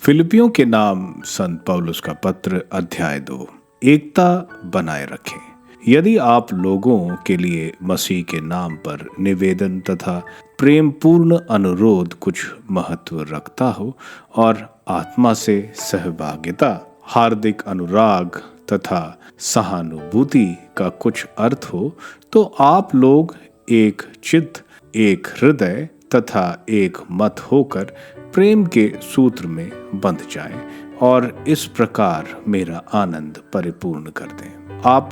फिलिपियों के नाम संत पौलुस का पत्र अध्याय 2। एकता बनाए रखें। यदि आप लोगों के लिए मसीह के नाम पर निवेदन तथा प्रेम पूर्ण अनुरोध कुछ महत्व रखता हो और आत्मा से सहभागिता, हार्दिक अनुराग तथा सहानुभूति का कुछ अर्थ हो, तो आप लोग एक चित्त, एक हृदय तथा एक मत होकर प्रेम के सूत्र में बंध जाएं और इस प्रकार मेरा आनंद परिपूर्ण कर दें। आप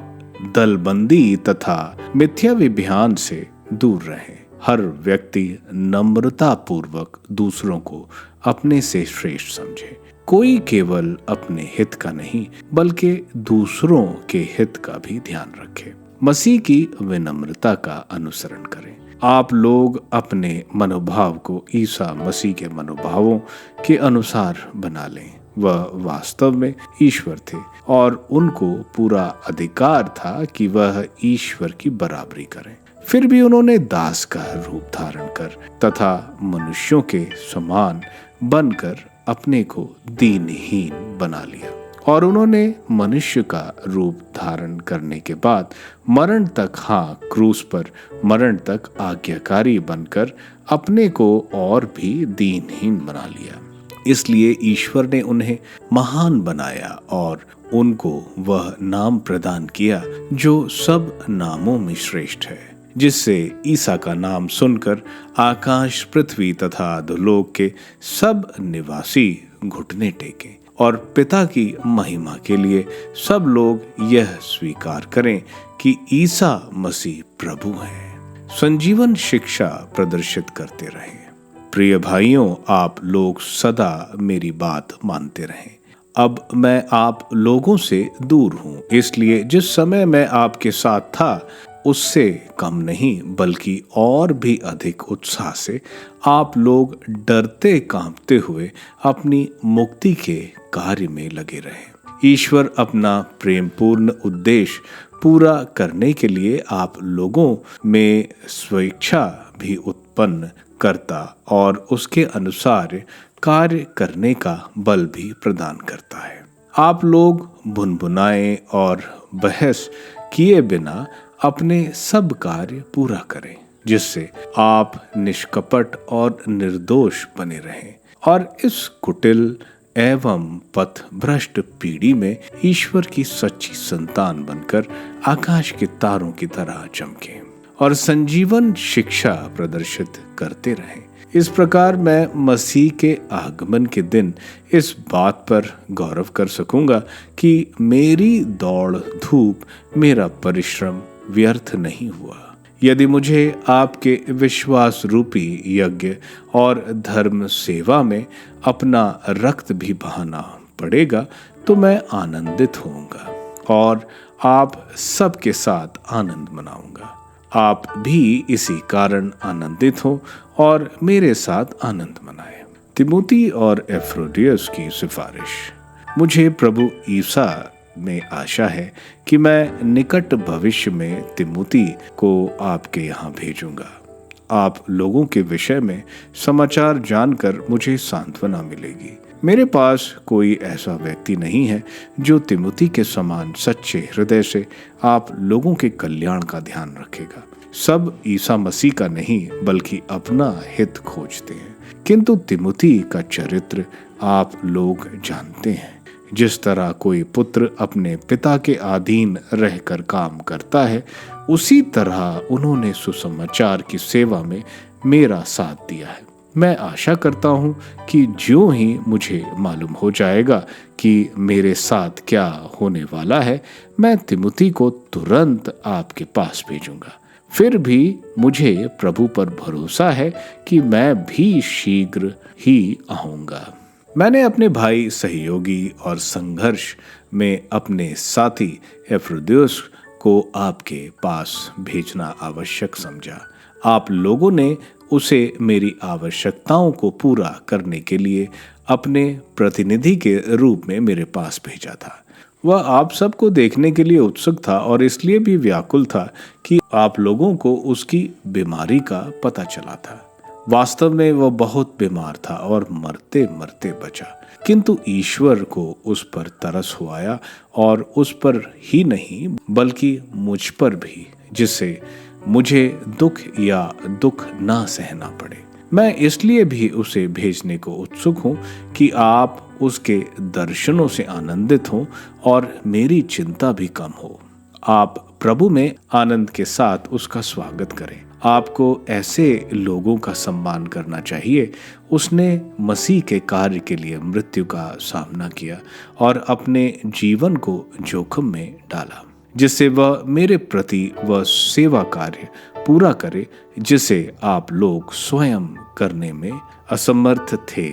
दलबंदी तथा मिथ्या विभ्यान से दूर रहें। हर व्यक्ति नम्रता पूर्वक दूसरों को अपने से श्रेष्ठ समझे। कोई केवल अपने हित का नहीं बल्कि दूसरों के हित का भी ध्यान रखे। मसीह की विनम्रता का अनुसरण करें। आप लोग अपने मनोभाव को ईसा मसीह के मनोभावों के अनुसार बना लें। वह वास्तव में ईश्वर थे और उनको पूरा अधिकार था कि वह ईश्वर की बराबरी करें। फिर भी उन्होंने दास का रूप धारण कर तथा मनुष्यों के समान बनकर अपने को दीनहीन बना लिया और उन्होंने मनुष्य का रूप धारण करने के बाद मरण तक, क्रूस पर मरण तक आज्ञाकारी बनकर अपने को और भी दीनहीन बना लिया। इसलिए ईश्वर ने उन्हें महान बनाया और उनको वह नाम प्रदान किया जो सब नामों में श्रेष्ठ है, जिससे ईसा का नाम सुनकर आकाश, पृथ्वी तथा अधोलोक के सब निवासी घुटने टेकें और पिता की महिमा के लिए सब लोग यह स्वीकार करें कि ईसा मसीह प्रभु है। संजीवन शिक्षा प्रदर्शित करते रहें। प्रिय भाइयों, आप लोग सदा मेरी बात मानते रहें। अब मैं आप लोगों से दूर हूं, इसलिए जिस समय मैं आपके साथ था उससे कम नहीं बल्कि और भी अधिक उत्साह से आप लोग डरते कांपते हुए अपनी मुक्ति के कार्य में लगे रहे। ईश्वर अपना प्रेमपूर्ण उद्देश्य पूरा करने के लिए आप लोगों में स्वेच्छा भी उत्पन्न करता और उसके अनुसार कार्य करने का बल भी प्रदान करता है। आप लोग भुनभुनाए और बहस किए बिना अपने सब कार्य पूरा करें, जिससे आप निष्कपट और निर्दोष बने रहें और इस कुटिल एवं पथ भ्रष्ट पीढ़ी में ईश्वर की सच्ची संतान बनकर आकाश के तारों की तरह चमकें और संजीवन शिक्षा प्रदर्शित करते रहें। इस प्रकार मैं मसीह के आगमन के दिन इस बात पर गौरव कर सकूंगा कि मेरी दौड़ धूप, मेरा परिश्रम व्यर्थ नहीं हुआ। यदि मुझे आपके विश्वास रूपी यज्ञ और धर्म सेवा में अपना रक्त भी बहाना पड़ेगा तो मैं आनंदित होऊंगा और आप सबके साथ आनंद मनाऊंगा। आप भी इसी कारण आनंदित हो और मेरे साथ आनंद मनाएं। तिमुथी और एफ्रोडियस की सिफारिश। मुझे प्रभु ईसा में आशा है कि मैं निकट भविष्य में तिमुथी को आपके यहाँ भेजूंगा। आप लोगों के विषय में समाचार जानकर मुझे सांत्वना मिलेगी। मेरे पास कोई ऐसा व्यक्ति नहीं है जो तिमुथी के समान सच्चे हृदय से आप लोगों के कल्याण का ध्यान रखेगा। सब ईसा मसीह का नहीं बल्कि अपना हित खोजते हैं, किंतु तिमुथी का चरित्र आप लोग जानते हैं। जिस तरह कोई पुत्र अपने पिता के अधीन रहकर काम करता है, उसी तरह उन्होंने सुसमाचार की सेवा में मेरा साथ दिया है। मैं आशा करता हूं कि ज्यों ही मुझे मालूम हो जाएगा कि मेरे साथ क्या होने वाला है, मैं तिमुथी को तुरंत आपके पास भेजूंगा। फिर भी मुझे प्रभु पर भरोसा है कि मैं भी शीघ्र ही आऊंगा। मैंने अपने भाई, सहयोगी और संघर्ष में अपने साथी एफ्रोदियुस को आपके पास भेजना आवश्यक समझा। आप लोगों ने उसे मेरी आवश्यकताओं को पूरा करने के लिए अपने प्रतिनिधि के रूप में मेरे पास भेजा था। वह आप सबको देखने के लिए उत्सुक था और इसलिए भी व्याकुल था कि आप लोगों को उसकी बीमारी का पता चला था। वास्तव में वह बहुत बीमार था और मरते मरते बचा, किंतु ईश्वर को उस पर तरस हुआया, और उस पर ही नहीं बल्कि मुझ पर भी, जिससे मुझे दुख या दुख ना सहना पड़े। मैं इसलिए भी उसे भेजने को उत्सुक हूँ कि आप उसके दर्शनों से आनंदित हों और मेरी चिंता भी कम हो। आप प्रभु में आनंद के साथ उसका स्वागत करें। आपको ऐसे लोगों का सम्मान करना चाहिए। उसने मसीह के कार्य के लिए मृत्यु का सामना किया और अपने जीवन को जोखिम में डाला, जिससे वह मेरे प्रति वह सेवा कार्य पूरा करे जिसे आप लोग स्वयं करने में असमर्थ थे।